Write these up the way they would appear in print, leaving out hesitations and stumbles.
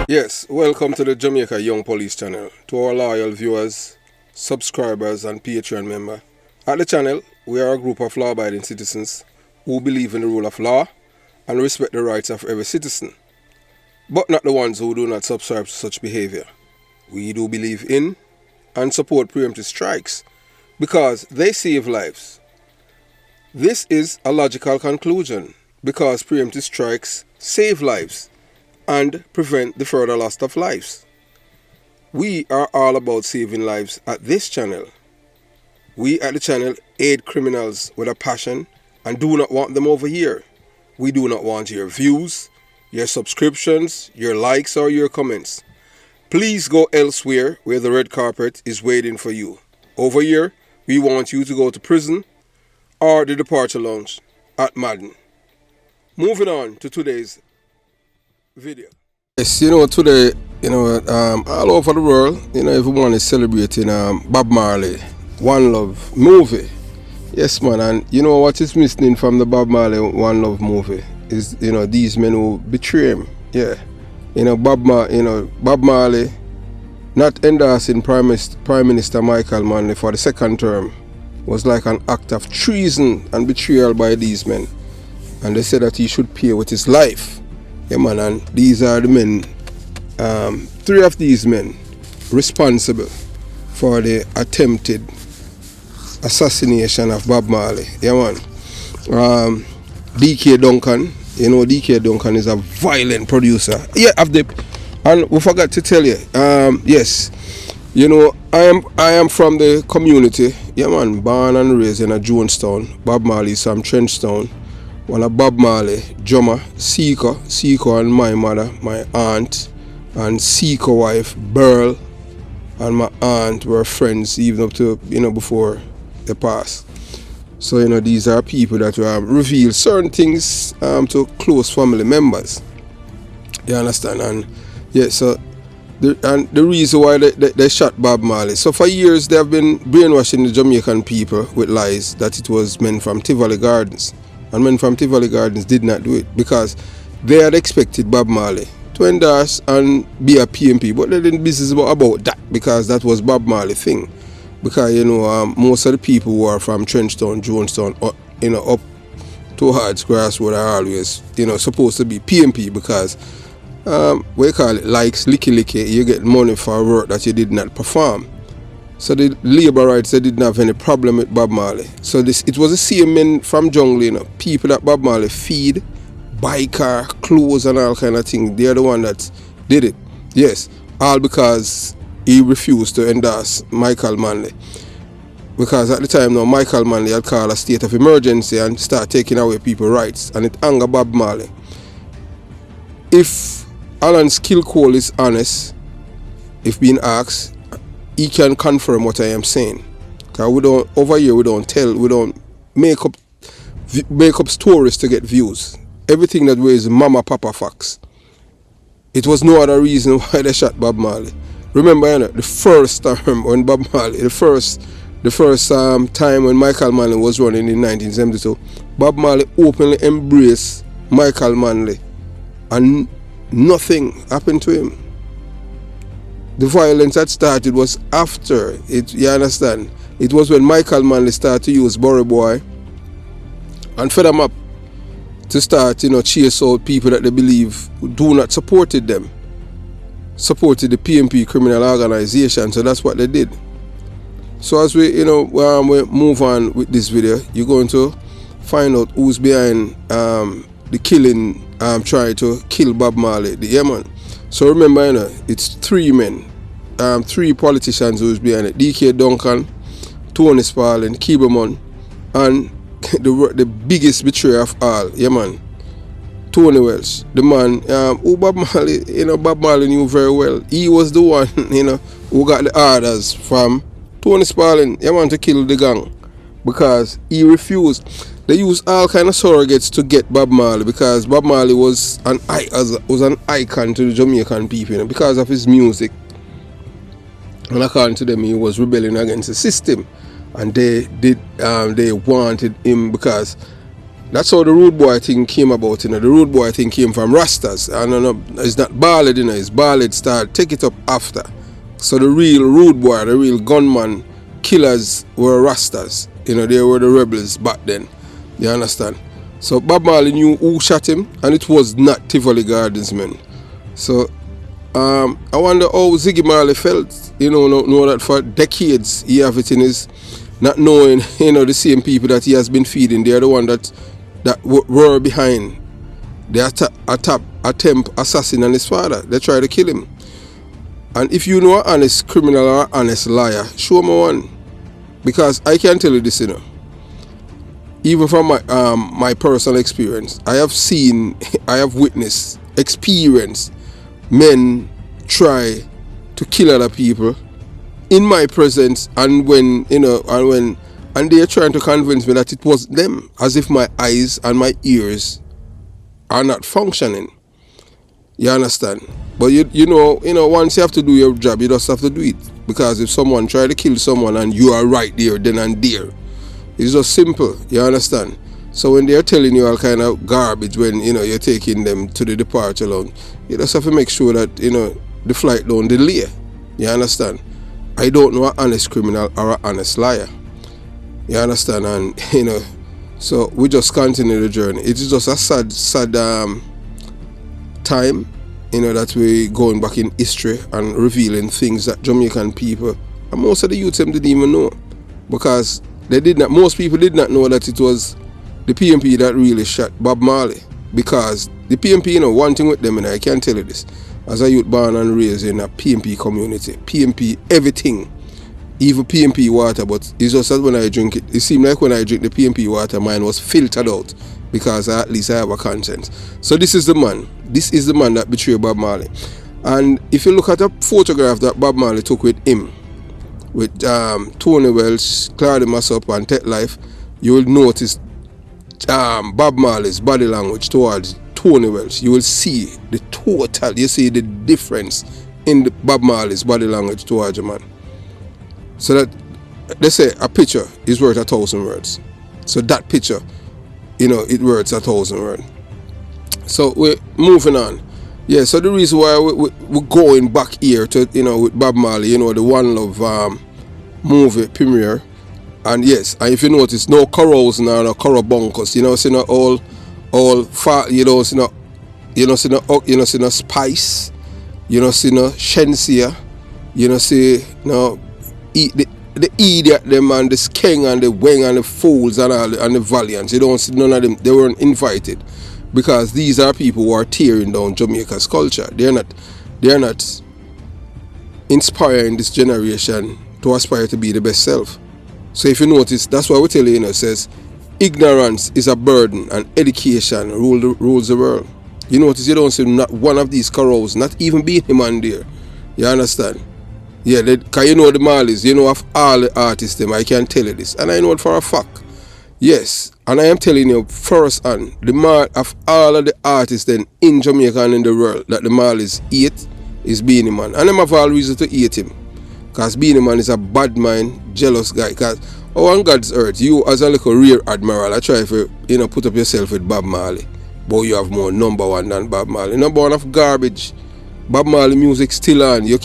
Yes, welcome to the Jamaica Young Police channel. To our loyal viewers, subscribers and Patreon member. At the channel, we are a group of law-abiding citizens who believe in the rule of law and respect the rights of every citizen, but not the ones who do not subscribe to such behavior. We do believe in and support preemptive strikes because they save lives. This is a logical conclusion because preemptive strikes save lives and prevent the further loss of lives. We are all about saving lives at this channel. We at the channel aid criminals with a passion and do not want them over here. We do not want your views, your subscriptions, your likes or your comments. Please go elsewhere where the red carpet is waiting for you. Over here, we want you to go to prison or the departure lounge at Madden. Moving on to today's video. Yes, today, all over the world, everyone is celebrating Bob Marley, One Love movie. Yes, man, and what is missing from the Bob Marley One Love movie is, these men who betray him. Yeah, Bob Marley not endorsing Prime Minister Michael Manley for the second term was like an act of treason and betrayal by these men, and they said that he should pay with his life. Yeah, man, and these are the men, three of these men responsible for the attempted assassination of Bob Marley. Yeah, man. DK Duncan, DK Duncan is a violent producer. Yeah, and we forgot to tell you, yes, I am from the community. Yeah, man, born and raised in a Jonestown. Bob Marley is from Trenchtown. One of Bob Marley, drummer, Seiko and my mother, my aunt, and Seiko wife, Burl, and my aunt were friends even up to, before they passed. So, these are people that reveal certain things to close family members. You understand? And yeah, so, the reason why they shot Bob Marley. So for years, they have been brainwashing the Jamaican people with lies that it was men from Tivoli Gardens. And men from Tivoli Gardens did not do it because they had expected Bob Marley to endorse and be a PMP, but they didn't business about that because that was Bob Marley thing. Because most of the people who are from Trenchtown, Jonestown, up towards Grasswood are always supposed to be PMP because we call it likes, licky, you get money for work that you did not perform. So the labor rights, they didn't have any problem with Bob Marley. So it was the same men from jungle, people that Bob Marley feed, buy car, clothes and all kind of things. They're the one that did it. Yes, all because he refused to endorse Michael Manley. Because at the time now, Michael Manley had called a state of emergency and start taking away people's rights. And it angered Bob Marley. If Alan Skillcole is honest, if being asked, he can confirm what I am saying. Because over here we don't make up stories to get views. Everything that was mama papa facts. It was no other reason why they shot Bob Marley. Remember, the first time when Bob Marley, the first time when Michael Manley was running in 1972, Bob Marley openly embraced Michael Manley, and nothing happened to him. The violence that started was after it, you understand? It was when Michael Manley started to use Burry Boy and fed them up to start, chase out people that they believe do not supported them. Supported the PMP criminal organization, so that's what they did. So as we, we move on with this video, you're going to find out who's behind the killing, trying to kill Bob Marley, the Yemen. So remember, it's three men, three politicians who's behind it. DK Duncan, Tony Spalding, Kiberman, and the biggest betrayer of all, Tony Welsh, the man who Bob Marley knew very well. He was the one, who got the orders from Tony Spalding, to kill the gang because he refused. They used all kind of surrogates to get Bob Marley because Bob Marley was an icon to the Jamaican people, because of his music. And according to them, he was rebelling against the system, and they wanted him because That's how the rude boy thing came about, you know. The rude boy thing came from Rastas. I don't know, it's not Ballad, you know, it's Ballad start, take it up after. So the real rude boy, the real gunman killers were Rastas. You know, they were the rebels back then. You understand? So Bob Marley knew who shot him, and it was not Tivoli Gardens men. So I wonder how Ziggy Marley felt, you know that for decades he have it in his, not knowing, you know, the same people that he has been feeding, they are the one that were behind the attempt assassin and his father. They tried to kill him. And if you know an honest criminal or an honest liar, show me one. Because I can tell you this, you know. Even from my personal experience, I have seen, I have witnessed, experienced men try to kill other people in my presence, and when, you know, and they're trying to convince me that it was them, as if my eyes and my ears are not functioning. You understand? But you know, once you have to do your job, you just have to do it. Because if someone try to kill someone and you are right there, then and there, it's just simple. You understand? So when they're telling you all kind of garbage, when, you know, you're taking them to the departure lounge, you just have to make sure that, you know, the flight don't delay. You understand? I don't know an honest criminal or an honest liar. You understand? And, you know, so we just continue the journey. It is just a sad time, you know, that we going back in history and revealing things that Jamaican people and most of the youth them didn't even know, because most people did not know that it was the PMP that really shot Bob Marley. Because the PMP, you know, one thing with them, and I can tell you this, as a youth born and raised in a PMP community, PMP everything, even PMP water, but it's just that when I drink it, it seemed like when I drink the PMP water, mine was filtered out, because at least I have a conscience. So this is the man that betrayed Bob Marley. And if you look at a photograph that Bob Marley took with him, with Tony Welsh, Claudia Massop and Tet Life, you will notice Bob Marley's body language towards Tony Welsh. You will see the total, you see the difference in the Bob Marley's body language towards a man. So that, they say a picture is worth 1,000 words. So that picture, you know, it worth 1,000 words. So we're moving on. Yeah, so the reason why we're going back here to, you know, with Bob Marley, you know, the One Love movie premiere. And yes, and if you notice, no corals now, no coral bunkers, you know, see no all fat, you know, see no spice, you know, see no shensia, you know, see no the idiot them and the skeng and the weng and the fools and all and the valiants. You don't see none of them. They weren't invited, because these are people who are tearing down Jamaica's culture. They're not inspiring this generation to aspire to be the best self. So if you notice, that's why we tell you, it says ignorance is a burden and education rules the world. You notice you don't see not one of these corals, not even being him on there. You understand? Yeah, because you know the Marleys, you know of all the artists them, I can tell you this, and I know it for a fact. Yes, and I am telling you first hand, of all of the artists then in Jamaica and in the world that the Marleys hate is Beenie Man. And them have all reason to hate him. Because Beenie Man is a bad mind, jealous guy. Because on God's earth, you as a little rear admiral, I try to, you know, put up yourself with Bob Marley. But you have more number one than Bob Marley. Number one of garbage. Bob Marley music still on. You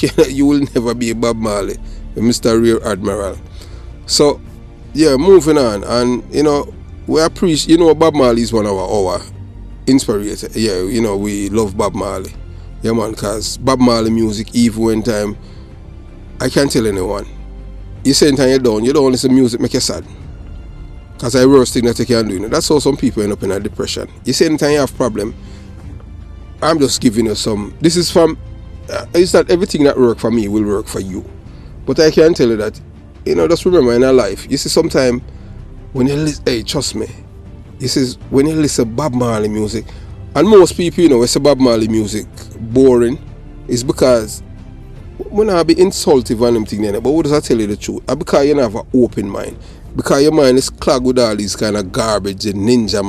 will never be Bob Marley, Mr. Rear Admiral. So, yeah, moving on. And, you know, we appreciate, you know, Bob Marley is one of our inspirators. Yeah, you know, we love Bob Marley. Yeah, man, because Bob Marley music, even when time, I can't tell anyone. You say anytime you don't listen to music, make you sad. Because that's the worst thing that you can do. You know? That's how some people end up in a depression. You say anytime you have problem, I'm just giving you some. This is from, it's that everything that work for me will work for you. But I can tell you that, you know, just remember in our life, you see sometimes when you listen, hey, trust me, you see when you listen to Bob Marley music, and most people, you know, when say Bob Marley music boring, is because when I be insultive and them thing then, but what does I tell you the truth? Because you have an open mind. Because your mind is clogged with all these kind of garbage, the Ninja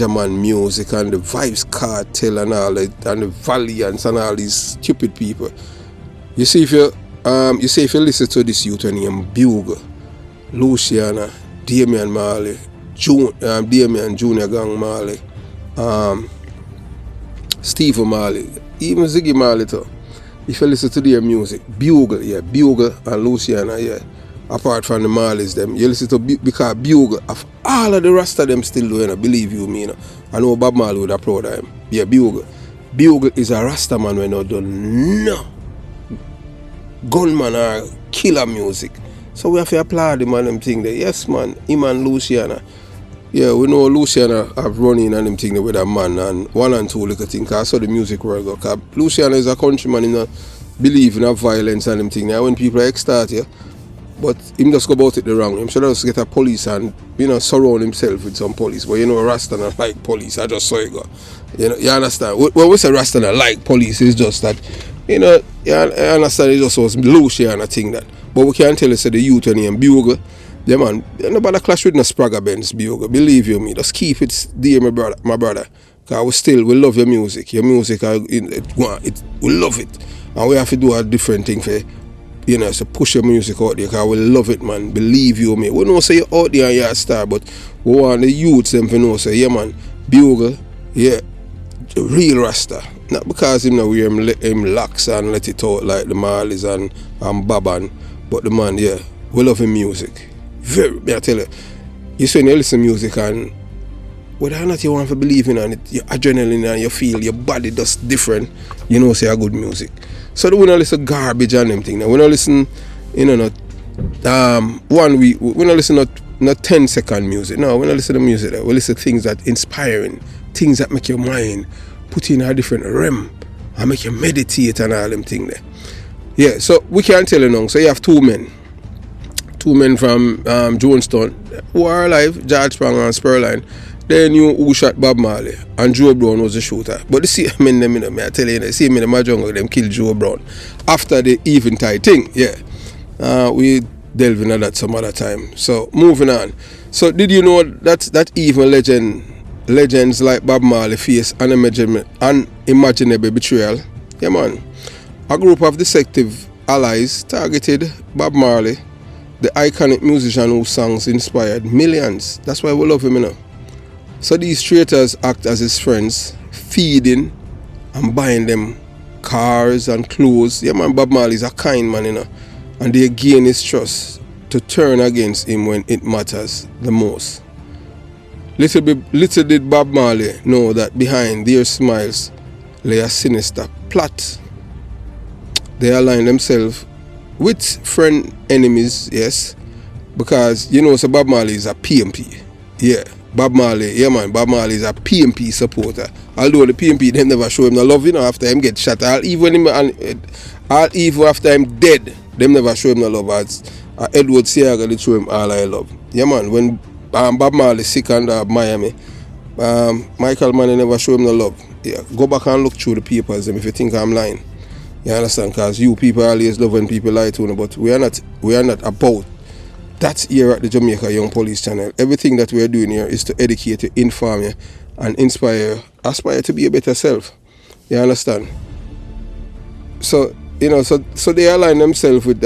Man music and the Vibes Cartel and all that, and the Valiants and all these stupid people. You see if you listen to this youth named Bugle, Luciana, Damian Marley, Damian Junior Gang Marley, Stephen Marley, even Ziggy Marley too. If you listen to their music, Bugle, yeah, Bugle and Luciana, yeah. Apart from the Marleys, them, you listen to because Bugle, of all of the rest of them still doing it, believe you me, you know. I know Bob Marley would applaud him. Yeah, Bugle. Bugle is a Rasta man when not done no gunman or killer music. So we have to applaud him and them thing there. Yes man, him and Luciana. Yeah, we know Luciana have run in and them thing there with a man and 1 and 2 little thing, cause I saw the music world go. Cause Luciana is a countryman, he not believe in violence and them thing there. When people are extort you, but him just go about it the wrong. Him should just get a police and, you know, surround himself with some police. But you know, Rasta not like police. I just saw it go. You know, you understand? When we say Rasta not like police, it's just that, you know, I understand it just was Luciana thing that. But we can't tell you say the youth and him Bugle. Yeah man, nobody clash with no Sprague Benz Bugle. Believe you me. Just keep it dear my brother. Cause we love your music. Your music we love it. And we have to do a different thing for, you know, so push your music out there, because we love it, man. Believe you me. We don't say you're out there and you're a star, but we want the youths them to know, say, yeah, man, Bugle, yeah, the real Rasta. Not because him now wear him locks and let it out like the Marleys and Baban, but the man, yeah, we love him music. Very, I tell you, you say you listen to music and whether or not you want to believe in it, your adrenaline and you feel your body does different, you know, say a good music. So we don't listen garbage and them thing. Now we don't listen, you know, not we don't listen not 10-second music. No, we don't listen to music. We listen to things that inspiring, things that make your mind put in a different realm and make you meditate and all them things there. Yeah, so we can't tell you now. So you have two men from Jonestown who are alive, George Sprang and Spurline. They knew who shot Bob Marley, and Joe Brown was the shooter. But the same men, them, you know, I tell you, the same men in my jungle, them killed Joe Brown after the Eventide thing. Yeah, we delve into that some other time. So moving on. So did you know that even legends like Bob Marley face unimaginable betrayal? Yeah, man. A group of deceptive allies targeted Bob Marley, the iconic musician whose songs inspired millions. That's why we love him, you know. So these traitors act as his friends, feeding and buying them cars and clothes. Yeah man, Bob Marley is a kind man, you know. And they gain his trust to turn against him when it matters the most. Little did Bob Marley know that behind their smiles lay a sinister plot. They align themselves with friend enemies, yes. Because, you know, so Bob Marley is a PMP. Yeah. Bob Marley, yeah man, Bob Marley is a PMP supporter. Although the PMP, them never show him no love, you know, after him get shot. Even after him dead, them never show him no love. As Edward Seaga, they show him all I love. Yeah man, when Bob Marley sick under Miami, Michael Mann never show him no love. Yeah, go back and look through the papers if you think I'm lying. You understand? Because you people always love when people lie to you, but we are not about. That's here at the Jamaica Young Police Channel. Everything that we're doing here is to educate you, inform you, and inspire you, aspire to be a better self. You understand? So, you know, so they align themselves with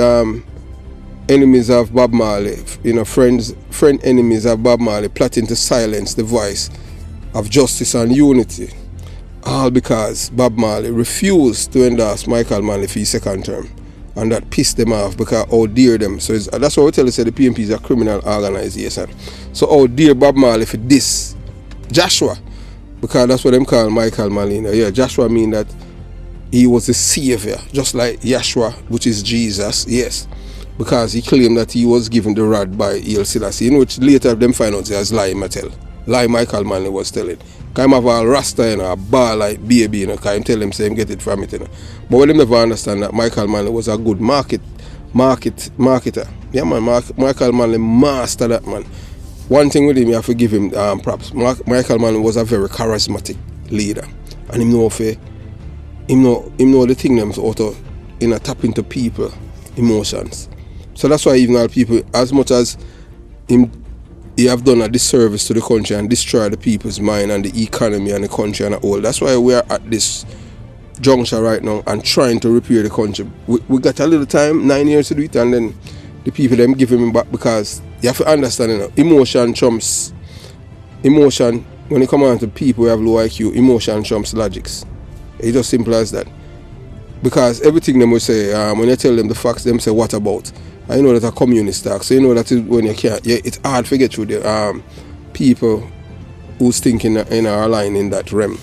enemies of Bob Marley, you know, friend enemies of Bob Marley, plotting to silence the voice of justice and unity. All because Bob Marley refused to endorse Michael Manley for his second term. And that pissed them off because how dear them. So that's what we tell you, say the PMP is a criminal organization. So how dear Bob Marley for this Joshua, because that's what them call Michael Manley. Yeah, Joshua mean that he was the savior, just like Yeshua, which is Jesus, yes. Because he claimed that he was given the rod by El Selassie, in which later them find out as lie Mattel. Lie Michael Manley was telling. Because him have a rasta, you know, a bar like baby, you know, because him tell them say him get it from it, you know. But when them never understand that Michael Manley was a good marketer. Yeah man, Michael Manley master that man. One thing with him, you have to give him props. Michael Manley was a very charismatic leader. And him know the thing them so auto, you know, tap into people emotions. So that's why even all people, as much as he have done a disservice to the country and destroyed the people's mind and the economy and the country and all. That's why we are at this juncture right now and trying to repair the country. We got a little time, 9 years to do it, and then the people them give him back, because you have to understand, you know, emotion trumps emotion, when it comes on to people who have low IQ, emotion trumps logics. It's just simple as that. Because everything them will say, when you tell them the facts, them say, what about? I know that a communist talk, so you know that when you can't, yeah, it's hard to get through the people who's thinking in our line in that realm.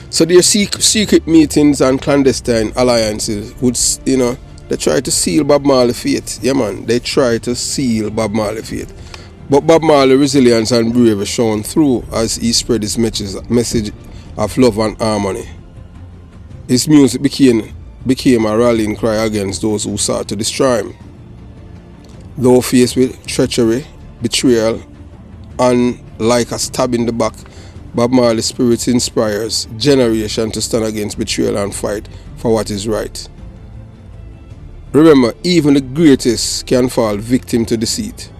So their secret meetings and clandestine alliances would, you know, they try to seal Bob Marley fate. Yeah, man, they try to seal Bob Marley fate. But Bob Marley resilience and bravery shone through as he spread his message of love and harmony. His music became a rallying cry against those who sought to destroy him. Though faced with treachery, betrayal, and like a stab in the back, Bob Marley's spirit inspires generation to stand against betrayal and fight for what is right. Remember, even the greatest can fall victim to deceit.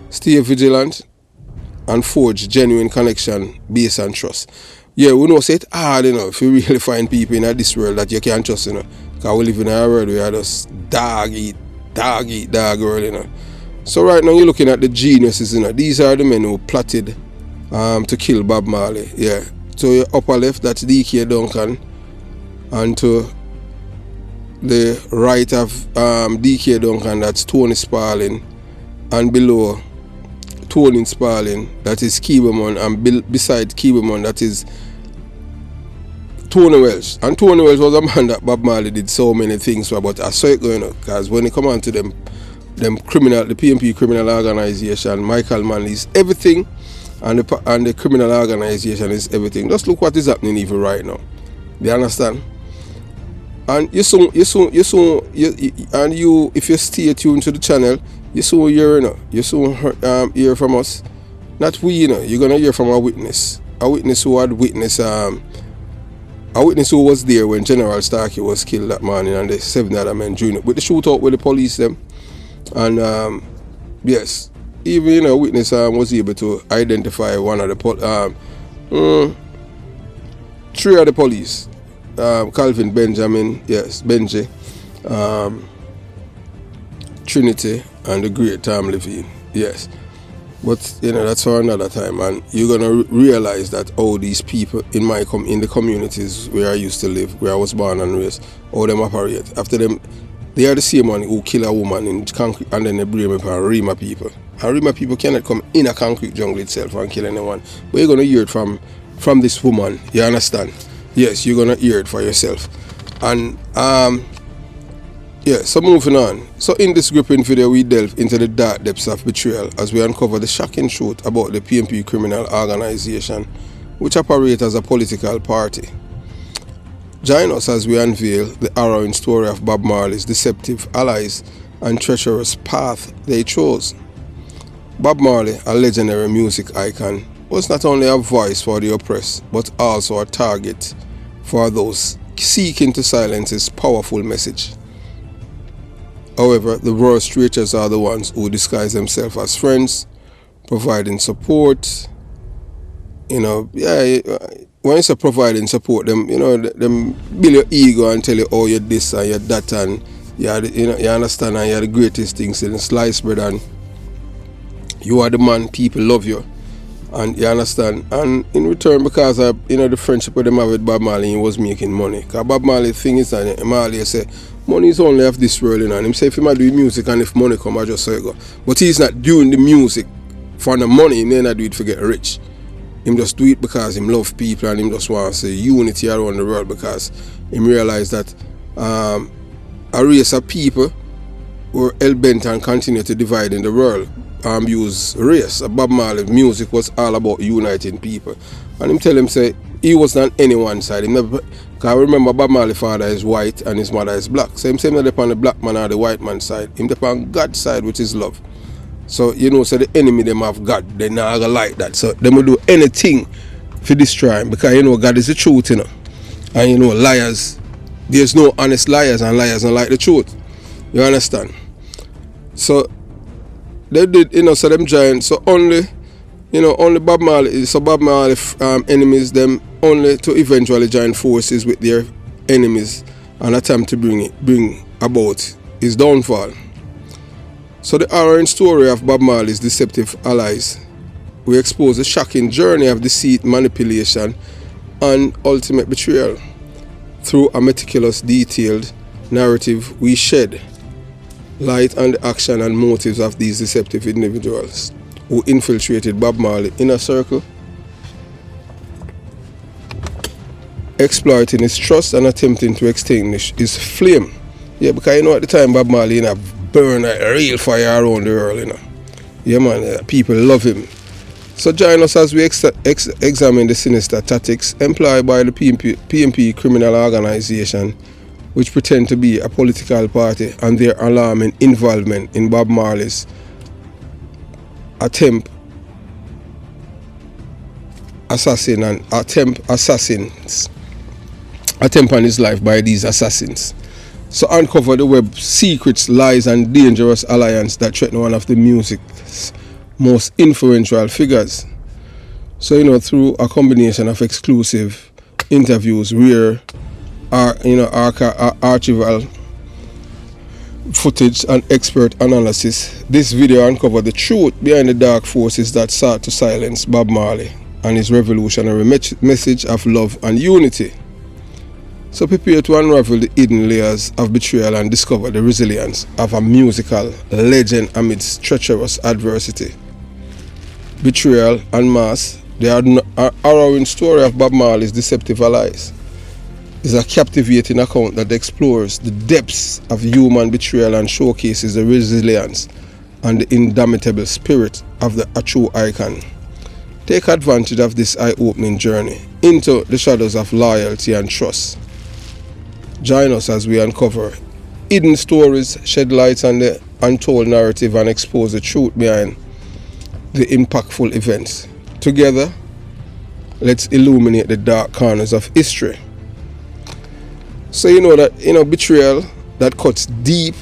Stay vigilant and forge genuine connection based on trust. Yeah, we know say it's hard, you know, if you really find people in this world that you can't trust, you know. Because we live in a world where just dog eat dog world, you know. So right now you're looking at the geniuses, you know. These are the men who plotted to kill Bob Marley. Yeah. To your upper left, that's D.K. Duncan. And to the right of D.K. Duncan, that's Tony Sparling. And below Tony Sparling, that is Keeberman. And beside Keeberman, that is Tony Welsh. And Tony Welsh was a man that Bob Marley did so many things for, but I saw it going on. Because when it come on to them criminal, the PMP criminal organization, Michael Manley's everything, and the criminal organization is everything. Just look what is happening even right now. Do you understand? And if you stay tuned to the channel, you soon hear, you know, you soon hear from us. Not we, you know, you're gonna hear from a witness who had witnessed, a witness who was there when General Starkey was killed that morning, and the 7 other men joined it with the shootout with the police them. And yes, even, you know, witness was able to identify one of the 3 of the police. Calvin Benjamin, yes, Benji, Trinity, and the great Tom Levine, yes. But, you know, that's for another time, and you're gonna realize that all these people in the communities where I used to live, where I was born and raised, all them operate. After them, they are the same one who kill a woman in concrete, and then they bring up and Rima people. And Rima people cannot come in a concrete jungle itself and kill anyone. But you're gonna hear it from this woman. You understand? Yes, you're gonna hear it for yourself. And yeah, so moving on. So in this gripping video, we delve into the dark depths of betrayal as we uncover the shocking truth about the PMP criminal organization, which operates as a political party. Join us as we unveil the harrowing story of Bob Marley's deceptive allies and treacherous path they chose. Bob Marley, a legendary music icon, was not only a voice for the oppressed, but also a target for those seeking to silence his powerful message. However, the worst traitors are the ones who disguise themselves as friends, providing support. You know, yeah, when you say providing support, them, you know, them build your ego and tell you, oh, you're this and you're that, and you know, you understand, and you're the greatest things in sliced bread, and you are the man, people love you, and you understand. And in return, because of, you know, the friendship with them have with Bob Marley, he was making money. Because Bob Marley thing is that Marley say, money is only of this world, you know. And him say if he might do music and if money come, I just say go. But he's not doing the music for the money, he may not do it for get rich. Him just do it because him love people and him just want to say unity around the world, because him realize that a race of people were hell-bent and continue to divide in the world. Use race. Bob Marley music was all about uniting people. And him tell him say he was not on any one side. Him never, because I remember Bob Marley's father is white and his mother is black. So him say him not on the black man or the white man side. Him on God's side, which is love. So you know, so the enemy them have God, they not gonna like that. So they will do anything to destroy him, because you know God is the truth, you know. And you know, liars, there's no honest liars, and liars don't like the truth. You understand? So they did, you know, so them giants, so only, you know, only Bob Marley, so Bob Marley enemies them only to eventually join forces with their enemies and attempt to bring about his downfall. So the harrowing story of Bob Marley's deceptive allies we expose the shocking journey of deceit, manipulation, and ultimate betrayal. Through a meticulous, detailed narrative, we shed light on the action and motives of these deceptive individuals who infiltrated Bob Marley inner circle, exploiting his trust and attempting to extinguish his flame. Yeah, because you know at the time Bob Marley burn a real fire around the world, you know. Yeah man, people love him. So join us as we examine the sinister tactics employed by the PMP criminal organization, which pretend to be a political party, and their alarming involvement in Bob Marley's attempt on his life by these assassins. So uncover the web secrets, lies, and dangerous alliance that threaten one of the music's most influential figures. So through a combination of exclusive interviews, rare archival footage, and expert analysis, this video uncovered the truth behind the dark forces that sought to silence Bob Marley and his revolutionary message of love and unity. So prepare to unravel the hidden layers of betrayal and discover the resilience of a musical legend amidst treacherous adversity. Betrayal and Mass, the harrowing story of Bob Marley's deceptive allies, is a captivating account that explores the depths of human betrayal and showcases the resilience and the indomitable spirit of a true icon. Take advantage of this eye-opening journey into the shadows of loyalty and trust. Join us as we uncover hidden stories, shed light on the untold narrative, and expose the truth behind the impactful events. Together, let's illuminate the dark corners of history. So betrayal that cuts deep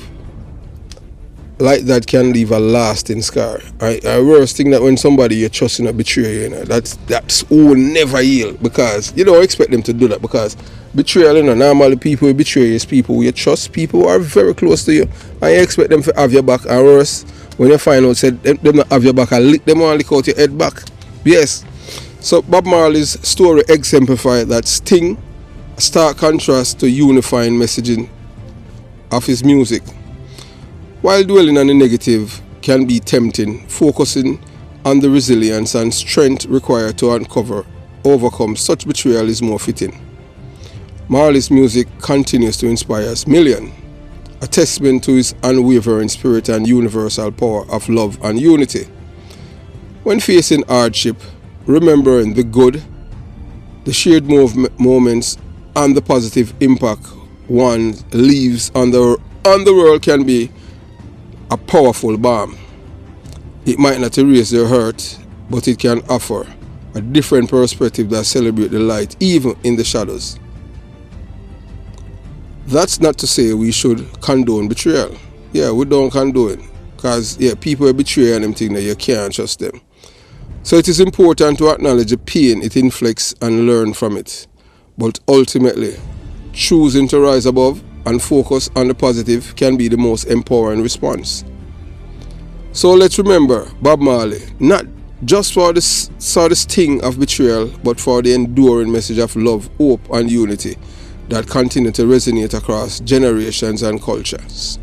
like that can leave a lasting scar. I worst thing that when somebody you trust betray you, that's who never heal, because you don't expect them to do that, because betrayal, normally people who betray is people who you trust, people who are very close to you, and you expect them to have your back, and worse, when you find out them not have your back, and lick them and lick out your head back. Yes. So Bob Marley's story exemplifies that sting, a stark contrast to unifying messaging of his music. While dwelling on the negative can be tempting, focusing on the resilience and strength required to overcome such betrayal is more fitting. Marley's music continues to inspire millions, a testament to his unwavering spirit and universal power of love and unity. When facing hardship, remembering the good, the shared moments, and the positive impact one leaves on the world can be a powerful balm. It might not erase their hurt, but it can offer a different perspective that celebrates the light even in the shadows. That's not to say we should condone betrayal. Yeah, we don't condone it, because people betray and them think that you can't trust them. So it is important to acknowledge the pain it inflicts and learn from it. But ultimately, choosing to rise above and focus on the positive can be the most empowering response. So let's remember Bob Marley, not just for the sting of betrayal, but for the enduring message of love, hope, and unity that continue to resonate across generations and cultures.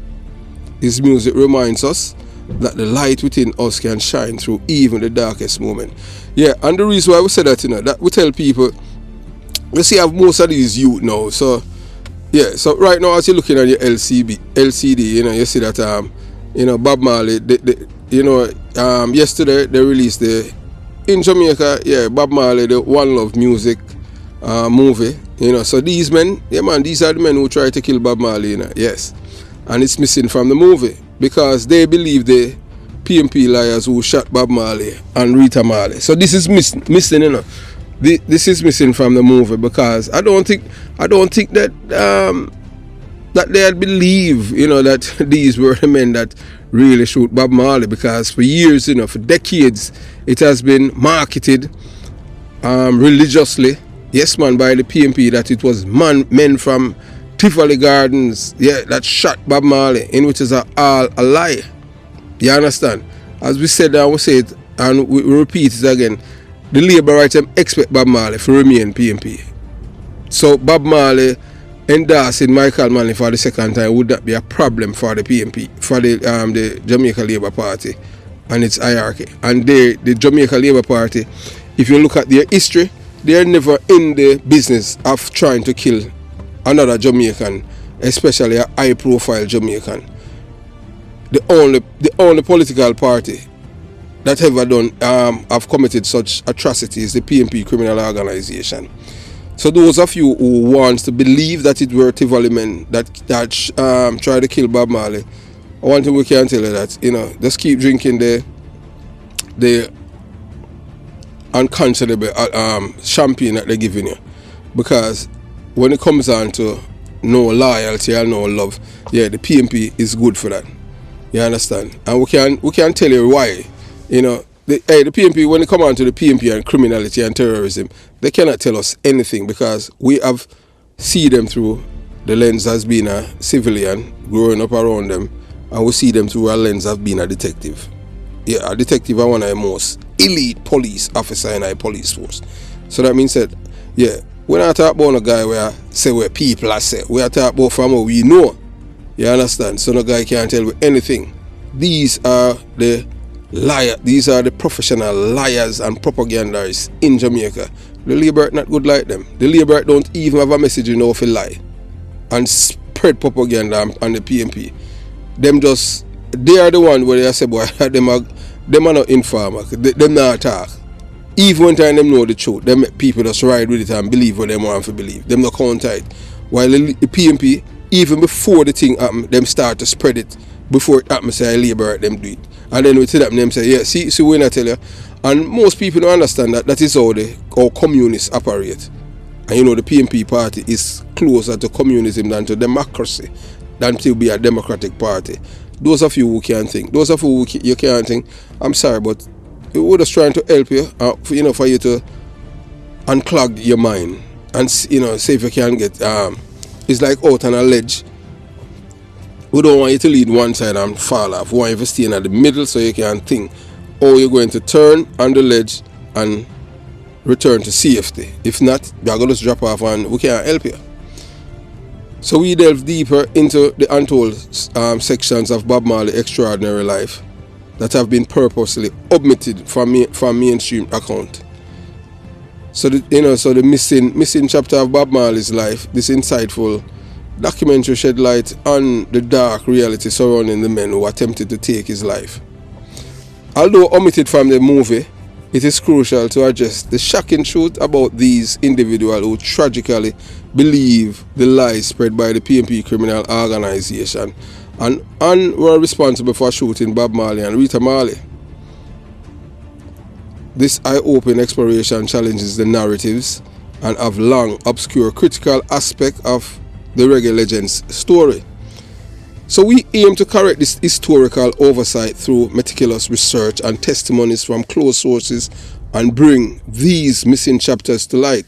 His music reminds us that the light within us can shine through even the darkest moment. Yeah, and the reason why we say that, that we tell people, you see, I have most of these youth now. So, yeah, so right now as you're looking at your LCD, you see that, Bob Marley, yesterday they released in Jamaica, Bob Marley, the One Love music movie, so these men, these are the men who try to kill Bob Marley, yes. And it's missing from the movie, because they believe the PMP liars who shot Bob Marley and Rita Marley. So this is missing, This is missing from the movie, because I don't think that that they had believed, that these were the men that really shoot Bob Marley, because for years, for decades, it has been marketed religiously, yes man, by the PMP, that it was men from Tivoli Gardens, that shot Bob Marley, in which is all a lie. You understand? As we said, I will say it and we repeat it again, the Labour rights expect Bob Marley to remain PMP. So Bob Marley endorsing Michael Manley for the second time would that be a problem for the PMP, for the Jamaica Labour Party and its hierarchy? And the Jamaica Labour Party, if you look at their history, they are never in the business of trying to kill another Jamaican, especially a high-profile Jamaican. The only political party that ever done have committed such atrocities, the PMP criminal organization. So those of you who want to believe that it were Tivoli men that tried to kill Bob Marley, one thing we can tell you that, just keep drinking the unconscionable champagne that they're giving you, because when it comes on to no loyalty and no love, yeah, the PMP is good for that. You understand? And we can tell you why. The PMP, when it comes on to the PMP and criminality and terrorism, they cannot tell us anything, because we have seen them through the lens as being a civilian growing up around them, and we see them through a lens of being a detective. Yeah, a detective is one of the most elite police officer in our police force. So that means that, yeah, we're not talking about a guy where say where people are say. We are talking about from what we know. You understand? So no guy can't tell you anything. These are the liars. These are the professional liars and propagandists in Jamaica. The Labour not good like them. The Labour don't even have a message if you lie and spread propaganda on the PMP. They are the one where they say, boy, them are not informer. Them not talk. Even when time them know the truth, them people just ride with it and believe what them want to believe. Them not counter it. While the PMP, even before the thing happen, them start to spread it. Before it happens, say Labour them do it. And then we tell them say, yeah, see when I tell you. And most people don't understand that is how communists operate. And the PMP party is closer to communism than to democracy, than to be a democratic party. Those of you who can't think, you can't think, I'm sorry, but we're just trying to help you, for you to unclog your mind and see if you can get. It's like out on a ledge. We don't want you to lead one side and fall off. We want you to stay in the middle so you can think, or you're going to turn on the ledge and return to safety. If not, you're going to just drop off and we can't help you. So we delve deeper into the untold sections of Bob Marley's extraordinary life that have been purposely omitted from mainstream account. So the missing chapter of Bob Marley's life, this insightful documentary shed light on the dark reality surrounding the men who attempted to take his life. Although omitted from the movie, it is crucial to address the shocking truth about these individuals who tragically believe the lies spread by the PMP criminal organization and were responsible for shooting Bob Marley and Rita Marley. This eye-opening exploration challenges the narratives and have long obscure critical aspect of the reggae legend's story. So we aim to correct this historical oversight through meticulous research and testimonies from close sources and bring these missing chapters to light,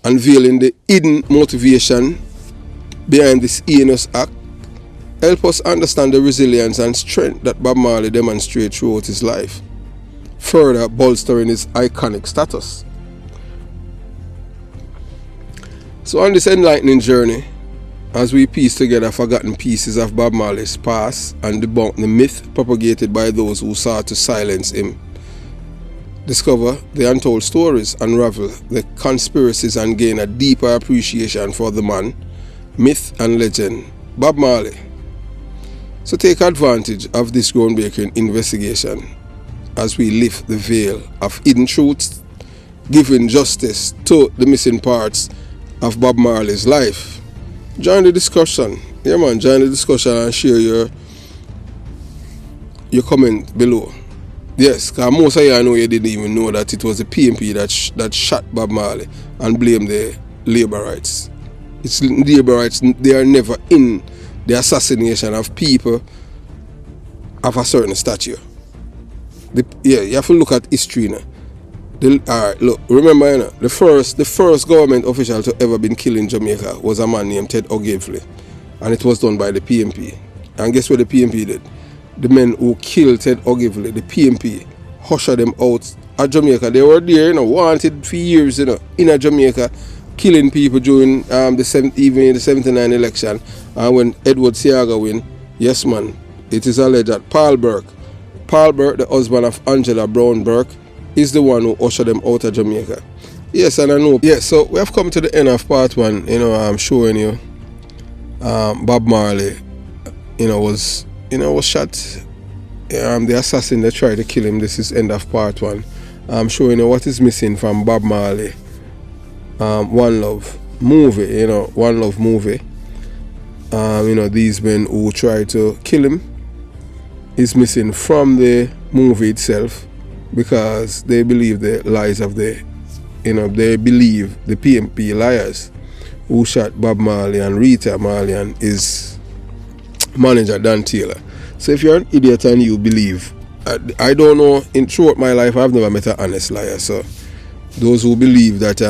unveiling the hidden motivation behind this heinous act. Help us understand the resilience and strength that Bob Marley demonstrated throughout his life, further bolstering his iconic status. So on this enlightening journey, as we piece together forgotten pieces of Bob Marley's past and debunk the myth propagated by those who sought to silence him, discover the untold stories, unravel the conspiracies, and gain a deeper appreciation for the man, myth and legend, Bob Marley. So take advantage of this groundbreaking investigation as we lift the veil of hidden truths, giving justice to the missing parts of Bob Marley's life. Join the discussion. Yeah man, join the discussion and share your comment below. Yes, because most of you know you didn't even know that it was the PMP that shot Bob Marley and blamed the Labour rights. It's Labour rights, they are never in the assassination of people of a certain stature. You have to look at history now. Alright, look, remember, the first government official to ever been killed in Jamaica was a man named Ted Ogilvie, and it was done by the PMP. And guess what the PMP did? The men who killed Ted Ogilvie, the PMP, usher them out of Jamaica. They were there, wanted for years, in Jamaica, killing people during even in the 79 election. And when Edward Seaga win, yes man, it is alleged that Paul Burke, the husband of Angela Brown Burke, is the one who ushered them out of Jamaica. Yes, and I know. Yeah, so we have come to the end of part one. I'm showing you Bob Marley, was shot. The assassin that tried to kill him. This is end of part one. I'm showing you what is missing from Bob Marley. One Love movie. One Love movie. These men who tried to kill him is missing from the movie itself because they believe the lies of they believe the PMP liars who shot Bob Marley and Rita Marley and his manager Dan Taylor. So if you're an idiot and you believe, I don't know, throughout my life I've never met an honest liar. So those who believe that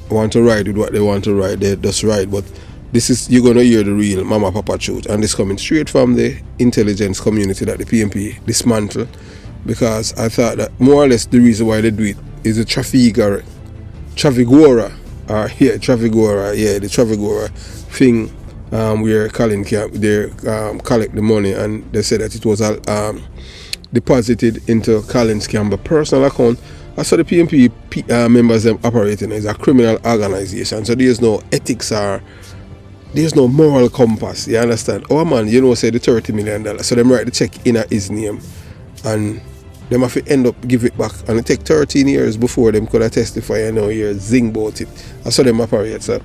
want to ride with what they want to ride, they just ride. But this is, you're gonna hear the real mama papa truth, and this coming straight from the intelligence community that the PMP dismantled, because I thought that more or less the reason why they do it is the Trafigura, the Trafigura thing, where Colin Camp, they collect the money, and they said that it was deposited into Colin's Campbell personal account. I saw the PMP members them operating as a criminal organization, so there's no ethics or there's no moral compass, you understand? Oh man, say the $30 million, so them write the check in his name, and them have to end up give it back, and it take 13 years before them could have testify and now hear zing about it. I saw them operate. So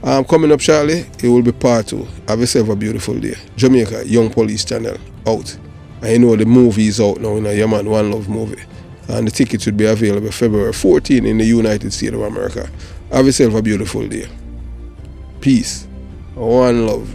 coming up shortly, it will be part 2. Have yourself a beautiful day. Jamaica Young Police Channel out. And the movie is out now, your man One Love movie. And the tickets should be available February 14 in the United States of America. Have yourself a beautiful day. Peace. One love.